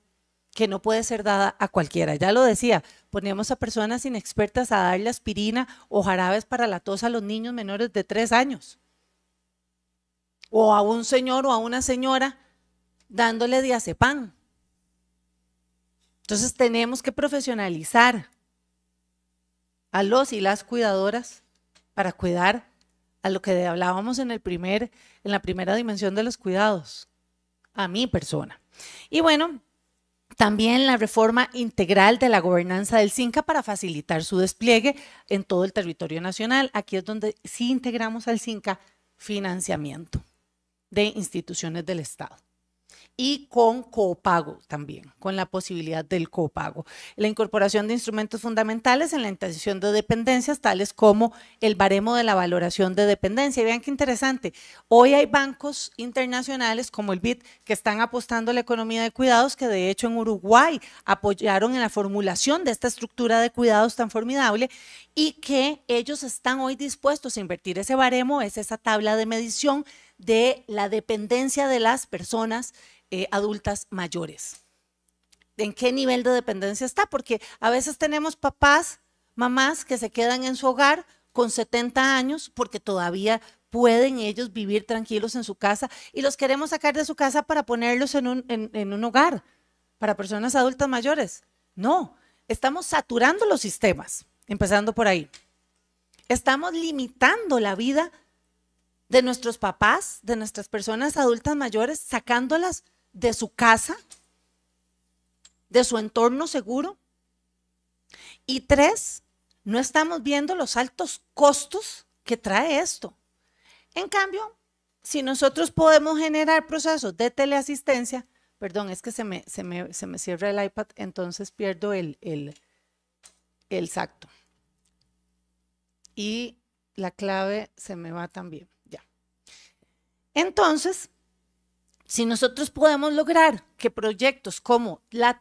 que no puede ser dada a cualquiera. Ya lo decía, ponemos a personas inexpertas a darle aspirina o jarabes para la tos a los niños menores de 3 años. O a un señor o a una señora dándole diazepam. Entonces tenemos que profesionalizar a los y las cuidadoras para cuidar a lo que hablábamos en la primera dimensión de los cuidados, a mi persona. Y bueno, también la reforma integral de la gobernanza del CINCA para facilitar su despliegue en todo el territorio nacional. Aquí es donde sí integramos al CINCA financiamiento de instituciones del Estado. Y con copago también, con la posibilidad del copago. La incorporación de instrumentos fundamentales en la intención de dependencias, tales como el baremo de la valoración de dependencia. Y vean qué interesante, hoy hay bancos internacionales como el BID que están apostando a la economía de cuidados, que de hecho en Uruguay apoyaron en la formulación de esta estructura de cuidados tan formidable y que ellos están hoy dispuestos a invertir ese baremo, es esa tabla de medición de la dependencia de las personas adultas mayores. ¿En qué nivel de dependencia está? Porque a veces tenemos papás, mamás que se quedan en su hogar con 70 años porque todavía pueden ellos vivir tranquilos en su casa y los queremos sacar de su casa para ponerlos en un hogar. para personas adultas mayores. No, estamos saturando los sistemas, empezando por ahí. Estamos limitando la vida de nuestros papás, de nuestras personas adultas mayores, sacándolas de su casa, de su entorno seguro. Y 3, no estamos viendo los altos costos que trae esto. En cambio, si nosotros podemos generar procesos de teleasistencia, perdón, es que se me cierra el iPad, entonces pierdo el exacto. Y la clave se me va también, ya. Entonces, si nosotros podemos lograr que proyectos como la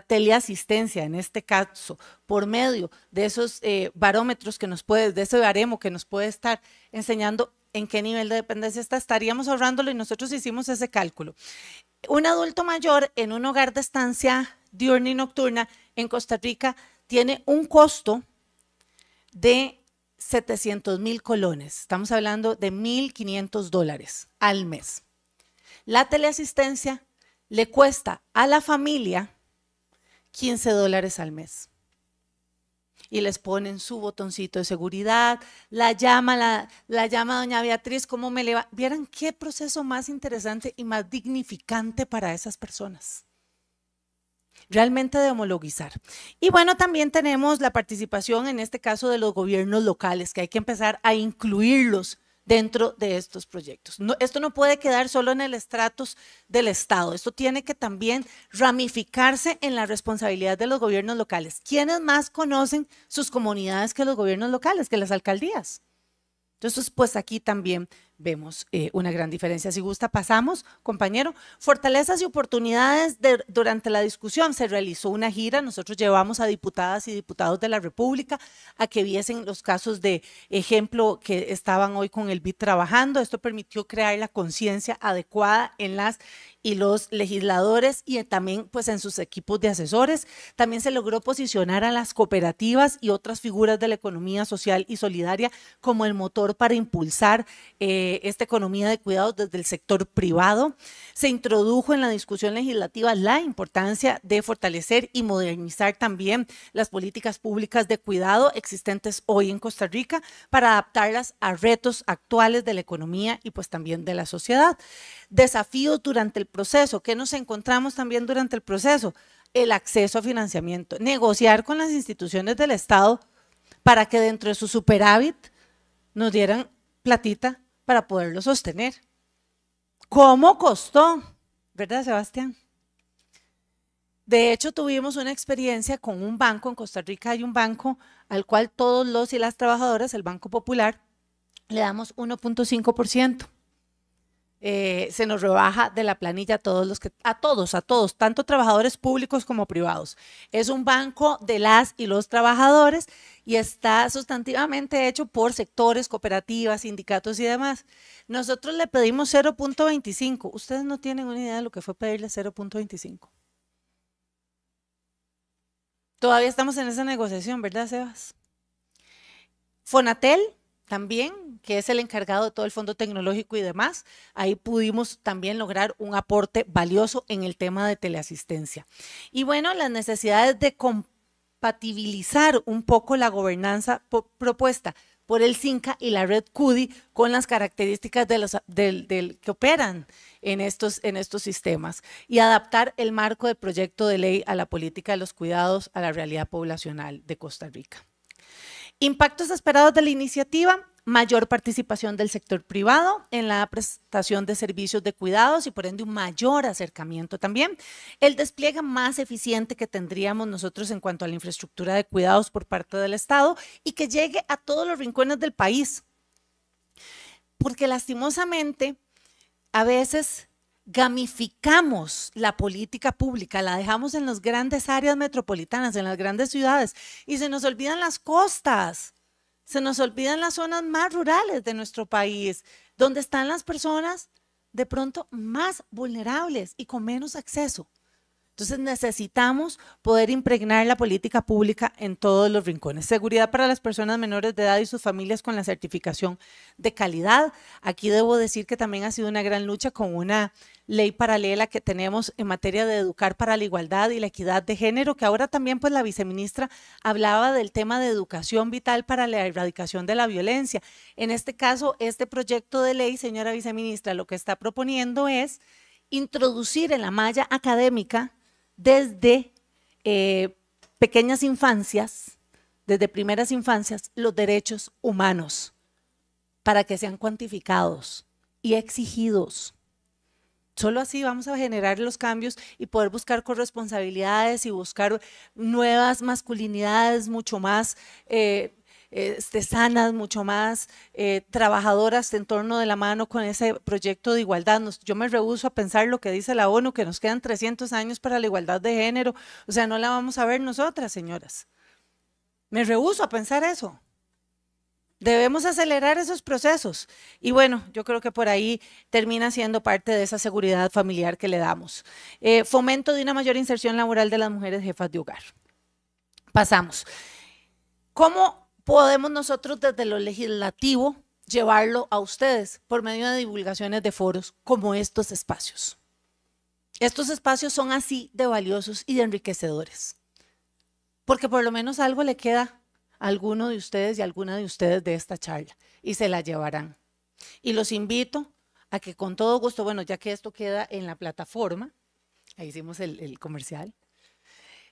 teleasistencia, en este caso, por medio de esos barómetros que nos puede, de ese baremo que nos puede estar enseñando en qué nivel de dependencia está, estaríamos ahorrándolo, y nosotros hicimos ese cálculo. Un adulto mayor en un hogar de estancia diurna y nocturna en Costa Rica tiene un costo de 700,000 colones. Estamos hablando de $1,500 al mes. La teleasistencia le cuesta a la familia $15 al mes. Y les ponen su botoncito de seguridad, la llama doña Beatriz, ¿cómo me le va? Vieran qué proceso más interesante y más dignificante para esas personas. Realmente de homologizar. Y bueno, también tenemos la participación, en este caso, de los gobiernos locales, que hay que empezar a incluirlos dentro de estos proyectos. Esto no puede quedar solo en el estratus del Estado, esto tiene que también ramificarse en la responsabilidad de los gobiernos locales. ¿Quiénes más conocen sus comunidades que los gobiernos locales, que las alcaldías? Entonces, pues aquí también vemos una gran diferencia. Si gusta, pasamos, compañero. Fortalezas y oportunidades durante la discusión. Se realizó una gira, nosotros llevamos a diputadas y diputados de la República a que viesen los casos de ejemplo que estaban hoy con el BID trabajando. Esto permitió crear la conciencia adecuada en las y los legisladores y también pues en sus equipos de asesores. También se logró posicionar a las cooperativas y otras figuras de la economía social y solidaria como el motor para impulsar esta economía de cuidados desde el sector privado. Se introdujo en la discusión legislativa la importancia de fortalecer y modernizar también las políticas públicas de cuidado existentes hoy en Costa Rica para adaptarlas a retos actuales de la economía y pues también de la sociedad. Desafíos durante el proceso. ¿Qué nos encontramos también durante el proceso? El acceso a financiamiento. Negociar con las instituciones del Estado para que dentro de su superávit nos dieran platita para poderlo sostener. ¿Cómo costó? ¿Verdad, Sebastián? De hecho, tuvimos una experiencia con un banco. En Costa Rica hay un banco al cual todos los y las trabajadoras, el Banco Popular, le damos 1.5%. Se nos rebaja de la planilla a todos, tanto trabajadores públicos como privados. Es un banco de las y los trabajadores y está sustantivamente hecho por sectores, cooperativas, sindicatos y demás. Nosotros le pedimos 0.25. Ustedes no tienen una idea de lo que fue pedirle 0.25. Todavía estamos en esa negociación, ¿verdad, Sebas? Fonatel también, que es el encargado de todo el fondo tecnológico y demás, ahí pudimos también lograr un aporte valioso en el tema de teleasistencia. Y bueno, las necesidades de compatibilizar un poco la gobernanza propuesta por el CINCA y la red CUDI con las características que operan en estos sistemas y adaptar el marco del proyecto de ley a la política de los cuidados a la realidad poblacional de Costa Rica. Impactos esperados de la iniciativa: mayor participación del sector privado en la prestación de servicios de cuidados y por ende un mayor acercamiento también. El despliegue más eficiente que tendríamos nosotros en cuanto a la infraestructura de cuidados por parte del Estado y que llegue a todos los rincones del país. Porque lastimosamente a veces gamificamos la política pública, la dejamos en las grandes áreas metropolitanas, en las grandes ciudades y se nos olvidan las costas. Se nos olvidan las zonas más rurales de nuestro país, donde están las personas de pronto más vulnerables y con menos acceso. Entonces necesitamos poder impregnar la política pública en todos los rincones. Seguridad para las personas menores de edad y sus familias con la certificación de calidad. Aquí debo decir que también ha sido una gran lucha con una ley paralela que tenemos en materia de educar para la igualdad y la equidad de género, que ahora también pues la viceministra hablaba del tema de educación vital para la erradicación de la violencia. En este caso, este proyecto de ley, señora viceministra, lo que está proponiendo es introducir en la malla académica desde pequeñas infancias, desde primeras infancias, los derechos humanos para que sean cuantificados y exigidos. Solo así vamos a generar los cambios y poder buscar corresponsabilidades y buscar nuevas masculinidades mucho más sanas, mucho más trabajadoras en torno de la mano con ese proyecto de igualdad. Yo me rehúso a pensar lo que dice la ONU, que nos quedan 300 años para la igualdad de género. O sea, no la vamos a ver nosotras, señoras. Me rehúso a pensar eso. Debemos acelerar esos procesos. Y bueno, yo creo que por ahí termina siendo parte de esa seguridad familiar que le damos. Fomento de una mayor inserción laboral de las mujeres jefas de hogar. Pasamos. ¿Cómo podemos nosotros desde lo legislativo llevarlo a ustedes? Por medio de divulgaciones de foros como estos espacios. Estos espacios son así de valiosos y de enriquecedores, porque por lo menos algo le queda a alguno de ustedes y a alguna de ustedes de esta charla y se la llevarán. Y los invito a que con todo gusto, bueno, ya que esto queda en la plataforma, ahí hicimos el comercial,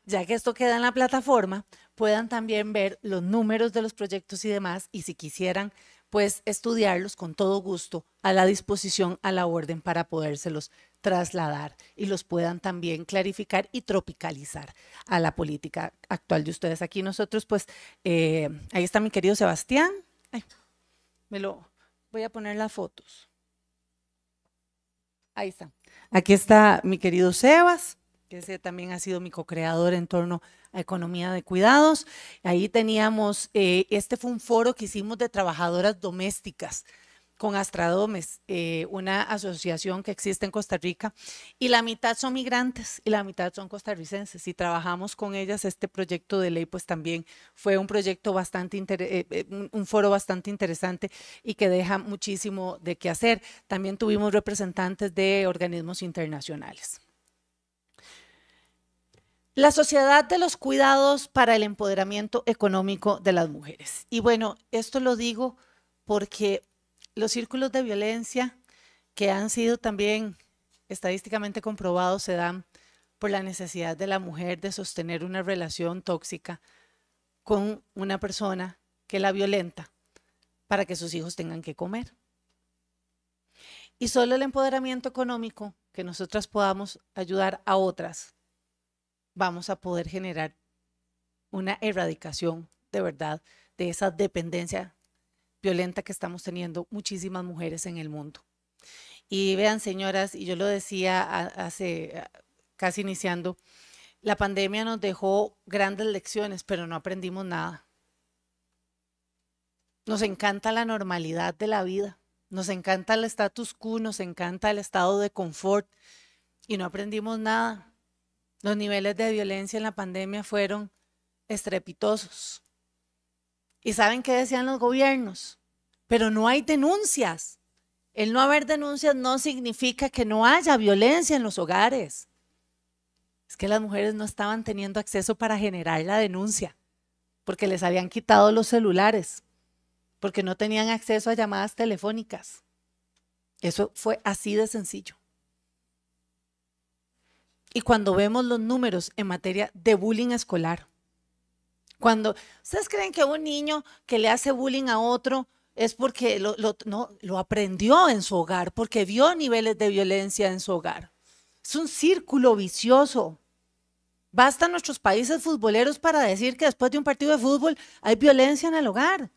ya que esto queda en la plataforma, puedan también ver los números de los proyectos y demás, y si quisieran, pues estudiarlos con todo gusto a la disposición, a la orden para podérselos trasladar y los puedan también clarificar y tropicalizar a la política actual de ustedes. Aquí nosotros, pues, ahí está mi querido Sebastián. Ay, voy a poner las fotos. Ahí está. Aquí está mi querido Sebas, que ese también ha sido mi co-creador en torno a economía de cuidados. Ahí teníamos, este fue un foro que hicimos de trabajadoras domésticas con Astradomes, una asociación que existe en Costa Rica, y la mitad son migrantes y la mitad son costarricenses, y trabajamos con ellas este proyecto de ley. Pues también fue un proyecto un foro bastante interesante y que deja muchísimo de qué hacer. También tuvimos representantes de organismos internacionales. La Sociedad de los Cuidados para el Empoderamiento Económico de las Mujeres. Y bueno, esto lo digo porque los círculos de violencia que han sido también estadísticamente comprobados se dan por la necesidad de la mujer de sostener una relación tóxica con una persona que la violenta para que sus hijos tengan que comer. Y solo el empoderamiento económico, que nosotras podamos ayudar a otras, vamos a poder generar una erradicación de verdad de esa dependencia violenta que estamos teniendo muchísimas mujeres en el mundo. Y vean, señoras, y yo lo decía hace casi iniciando, la pandemia nos dejó grandes lecciones, pero no aprendimos nada. Nos encanta la normalidad de la vida, nos encanta el status quo, nos encanta el estado de confort, y no aprendimos nada. Los niveles de violencia en la pandemia fueron estrepitosos. ¿Y saben qué decían los gobiernos? Pero no hay denuncias. El no haber denuncias no significa que no haya violencia en los hogares. Es que las mujeres no estaban teniendo acceso para generar la denuncia, porque les habían quitado los celulares, porque no tenían acceso a llamadas telefónicas. Eso fue así de sencillo. Y cuando vemos los números en materia de bullying escolar, cuando ustedes creen que un niño que le hace bullying a otro es porque lo aprendió en su hogar, porque vio niveles de violencia en su hogar. Es un círculo vicioso. Bastan nuestros países futboleros para decir que después de un partido de fútbol hay violencia en el hogar.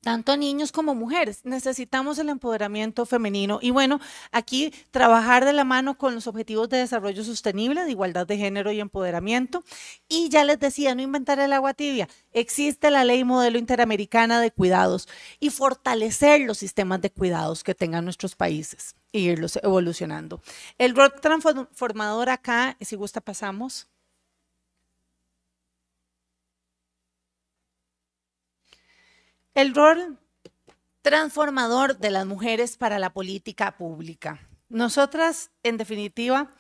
tanto niños como mujeres. Necesitamos el empoderamiento femenino y bueno, aquí trabajar de la mano con los objetivos de desarrollo sostenible, de igualdad de género y empoderamiento. Y ya les decía, no inventar el agua tibia, existe la ley modelo interamericana de cuidados y fortalecer los sistemas de cuidados que tengan nuestros países e irlos evolucionando. El rol transformador acá, si gusta pasamos. El rol transformador de las mujeres para la política pública. Nosotras, en definitiva,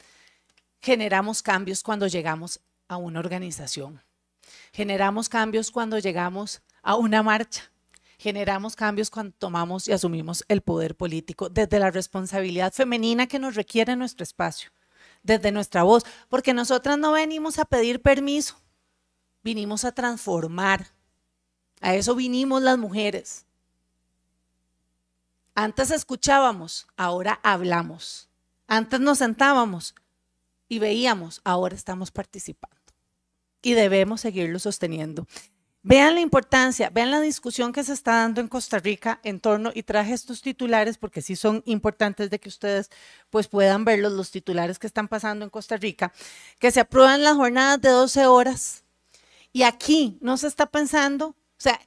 generamos cambios cuando llegamos a una organización. Generamos cambios cuando llegamos a una marcha. Generamos cambios cuando tomamos y asumimos el poder político desde la responsabilidad femenina que nos requiere nuestro espacio, desde nuestra voz, porque nosotras no venimos a pedir permiso, vinimos a transformar. A eso vinimos las mujeres. Antes escuchábamos, ahora hablamos. Antes nos sentábamos y veíamos, ahora estamos participando. Y debemos seguirlo sosteniendo. Vean la importancia, vean la discusión que se está dando en Costa Rica en torno, y traje estos titulares porque sí son importantes de que ustedes pues puedan verlos, los titulares que están pasando en Costa Rica, que se aprueban las jornadas de 12 horas. Y aquí no se está pensando. O sea,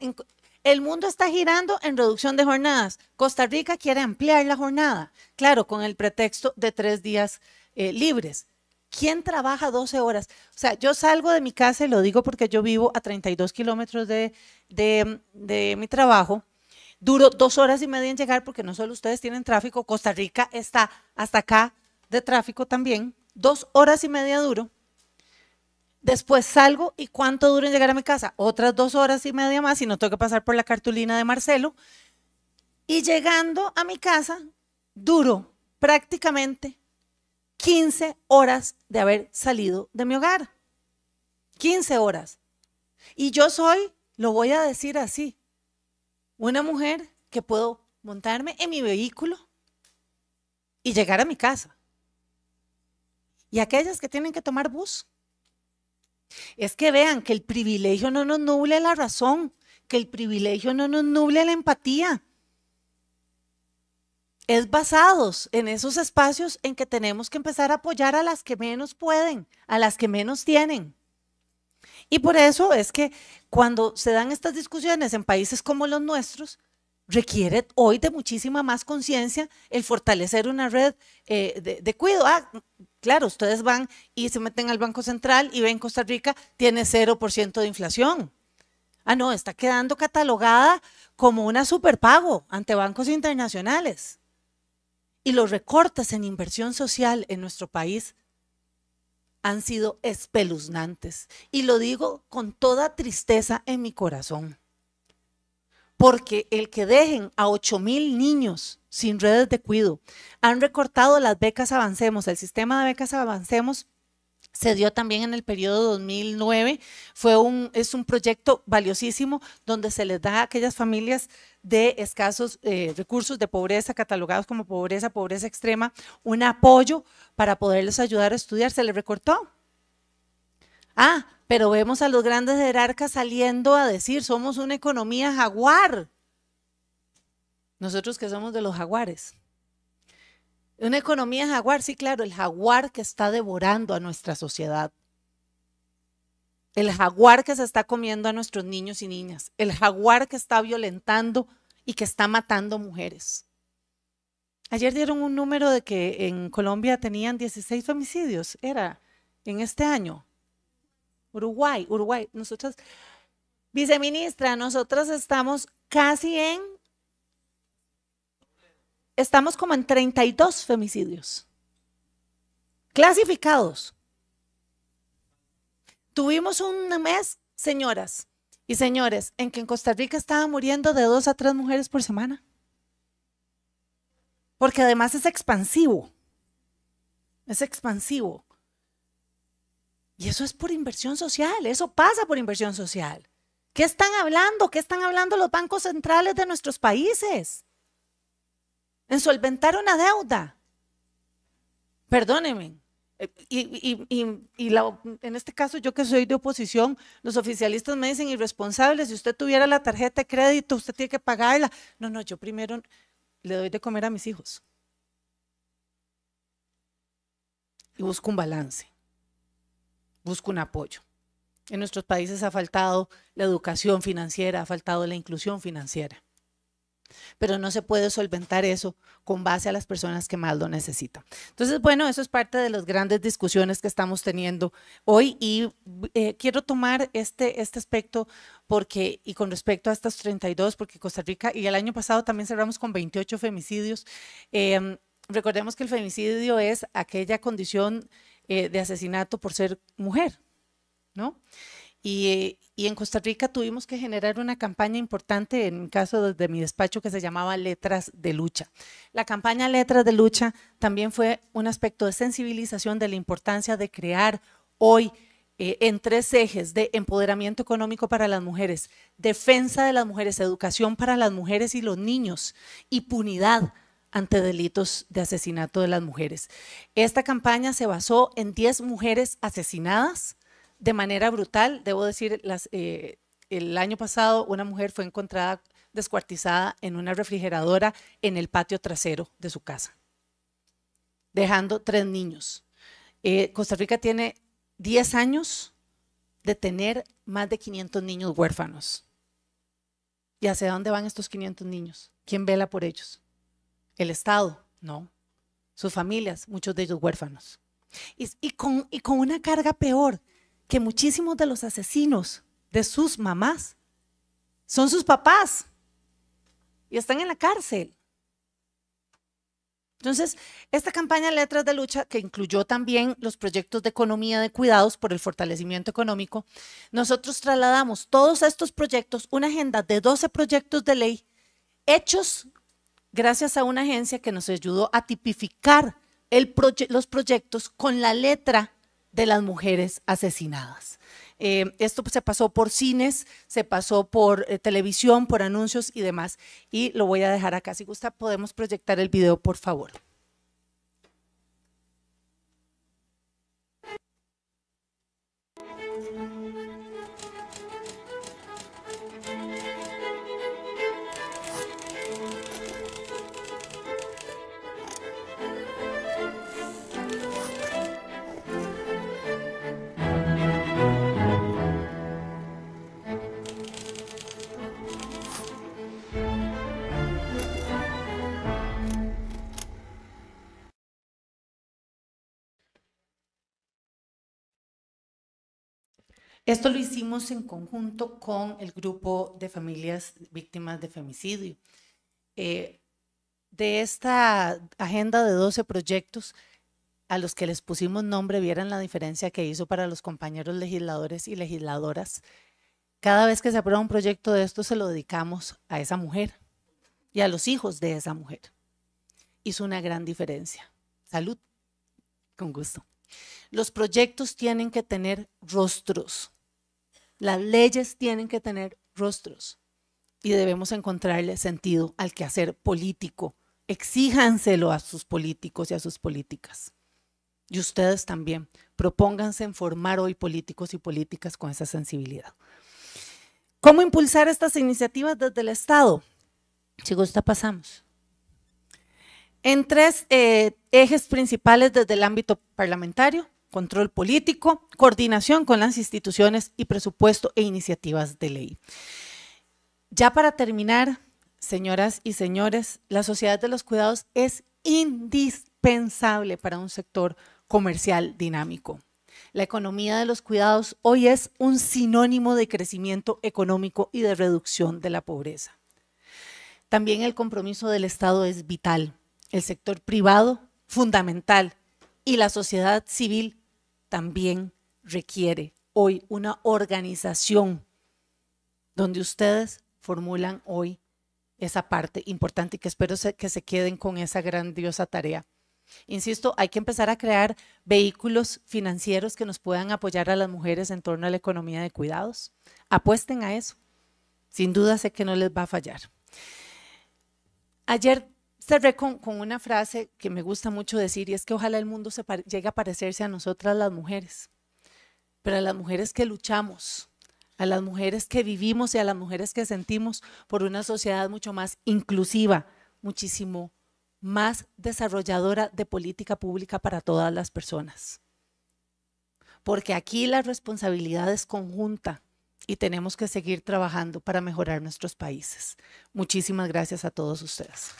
el mundo está girando en reducción de jornadas. Costa Rica quiere ampliar la jornada, claro, con el pretexto de 3 días libres. ¿Quién trabaja 12 horas? O sea, yo salgo de mi casa y lo digo porque yo vivo a 32 kilómetros de mi trabajo. Duro 2 horas y media en llegar porque no solo ustedes tienen tráfico, Costa Rica está hasta acá de tráfico también. 2 horas y media duro. Después salgo y ¿cuánto duro en llegar a mi casa? Otras 2 horas y media más y no tengo que pasar por la cartulina de Marcelo. Y llegando a mi casa, duro prácticamente 15 horas de haber salido de mi hogar. 15 horas. Y yo soy, lo voy a decir así, una mujer que puedo montarme en mi vehículo y llegar a mi casa. Y aquellas que tienen que tomar bus. Es que vean que el privilegio no nos nuble la razón, que el privilegio no nos nuble la empatía. Es basados en esos espacios en que tenemos que empezar a apoyar a las que menos pueden, a las que menos tienen. Y por eso es que cuando se dan estas discusiones en países como los nuestros, requiere hoy de muchísima más conciencia el fortalecer una red de cuidado. Claro, ustedes van y se meten al Banco Central y ven Costa Rica tiene 0% de inflación. No, está quedando catalogada como una superpago ante bancos internacionales. Y los recortes en inversión social en nuestro país han sido espeluznantes. Y lo digo con toda tristeza en mi corazón. Porque el que dejen a 8,000 niños sin redes de cuidado, han recortado las becas Avancemos, el sistema de becas Avancemos se dio también en el periodo 2009, es un proyecto valiosísimo donde se les da a aquellas familias de escasos recursos, de pobreza, catalogados como pobreza extrema, un apoyo para poderles ayudar a estudiar. Se les recortó. Pero vemos a los grandes jerarcas saliendo a decir, somos una economía jaguar. Nosotros que somos de los jaguares. Una economía jaguar, sí, claro, el jaguar que está devorando a nuestra sociedad. El jaguar que se está comiendo a nuestros niños y niñas. El jaguar que está violentando y que está matando mujeres. Ayer dieron un número de que en Colombia tenían 16 femicidios, era en este año. Uruguay. Nosotras, viceministra, nosotras estamos casi estamos como en 32 femicidios clasificados. Tuvimos un mes, señoras y señores, en que en Costa Rica estaban muriendo de 2 a 3 mujeres por semana. Porque además es expansivo. Es expansivo. Y eso es por inversión social, eso pasa por inversión social. ¿Qué están hablando? ¿Qué están hablando los bancos centrales de nuestros países? En solventar una deuda. Perdónenme, En este caso, yo que soy de oposición, los oficialistas me dicen irresponsables, si usted tuviera la tarjeta de crédito, usted tiene que pagarla. No, no, yo primero le doy de comer a mis hijos. Y busco un balance, busco un apoyo. En nuestros países ha faltado la educación financiera, ha faltado la inclusión financiera. Pero no se puede solventar eso con base a las personas que más lo necesitan. Entonces, bueno, eso es parte de las grandes discusiones que estamos teniendo hoy y quiero tomar este aspecto porque, y con respecto a estos 32, porque Costa Rica, y el año pasado también cerramos con 28 femicidios. Recordemos que el femicidio es aquella condición de asesinato por ser mujer, ¿no? Y en Costa Rica tuvimos que generar una campaña importante, en el caso de mi despacho, que se llamaba Letras de Lucha. La campaña Letras de Lucha también fue un aspecto de sensibilización de la importancia de crear hoy en 3 ejes de empoderamiento económico para las mujeres, defensa de las mujeres, educación para las mujeres y los niños y punidad ante delitos de asesinato de las mujeres. Esta campaña se basó en 10 mujeres asesinadas de manera brutal. Debo decir, el año pasado una mujer fue encontrada descuartizada en una refrigeradora en el patio trasero de su casa, dejando 3 niños. Costa Rica tiene 10 años de tener más de 500 niños huérfanos. ¿Y hacia dónde van estos 500 niños? ¿Quién vela por ellos? ¿El Estado? No. Sus familias, muchos de ellos huérfanos. Y con una carga peor, que muchísimos de los asesinos de sus mamás son sus papás y están en la cárcel. Entonces, esta campaña Letras de Lucha, que incluyó también los proyectos de economía de cuidados por el fortalecimiento económico, nosotros trasladamos todos estos proyectos, una agenda de 12 proyectos de ley hechos gracias a una agencia que nos ayudó a tipificar los proyectos con la letra de las mujeres asesinadas. Esto se pasó por cines, se pasó por televisión, por anuncios y demás. Y lo voy a dejar acá. Si gusta, podemos proyectar el video, por favor. Esto lo hicimos en conjunto con el grupo de familias víctimas de femicidio. De esta agenda de 12 proyectos a los que les pusimos nombre, vieran la diferencia que hizo para los compañeros legisladores y legisladoras. Cada vez que se aprueba un proyecto de esto se lo dedicamos a esa mujer y a los hijos de esa mujer. Hizo una gran diferencia. Salud, con gusto. Los proyectos tienen que tener rostros. Las leyes tienen que tener rostros y debemos encontrarle sentido al quehacer político. Exíjanselo a sus políticos y a sus políticas. Y ustedes también, propónganse en formar hoy políticos y políticas con esa sensibilidad. ¿Cómo impulsar estas iniciativas desde el Estado? Si gusta, pasamos. En 3 ejes principales desde el ámbito parlamentario: control político, coordinación con las instituciones y presupuesto e iniciativas de ley. Ya para terminar, señoras y señores, la sociedad de los cuidados es indispensable para un sector comercial dinámico. La economía de los cuidados hoy es un sinónimo de crecimiento económico y de reducción de la pobreza. También el compromiso del Estado es vital, el sector privado fundamental y la sociedad civil también requiere hoy una organización donde ustedes formulan hoy esa parte importante y que espero que se queden con esa grandiosa tarea. Insisto, hay que empezar a crear vehículos financieros que nos puedan apoyar a las mujeres en torno a la economía de cuidados. Apuesten a eso. Sin duda sé que no les va a fallar. Ayer cerré con una frase que me gusta mucho decir y es que ojalá el mundo llegue a parecerse a nosotras las mujeres, pero a las mujeres que luchamos, a las mujeres que vivimos y a las mujeres que sentimos por una sociedad mucho más inclusiva, muchísimo más desarrolladora de política pública para todas las personas. Porque aquí la responsabilidad es conjunta y tenemos que seguir trabajando para mejorar nuestros países. Muchísimas gracias a todos ustedes.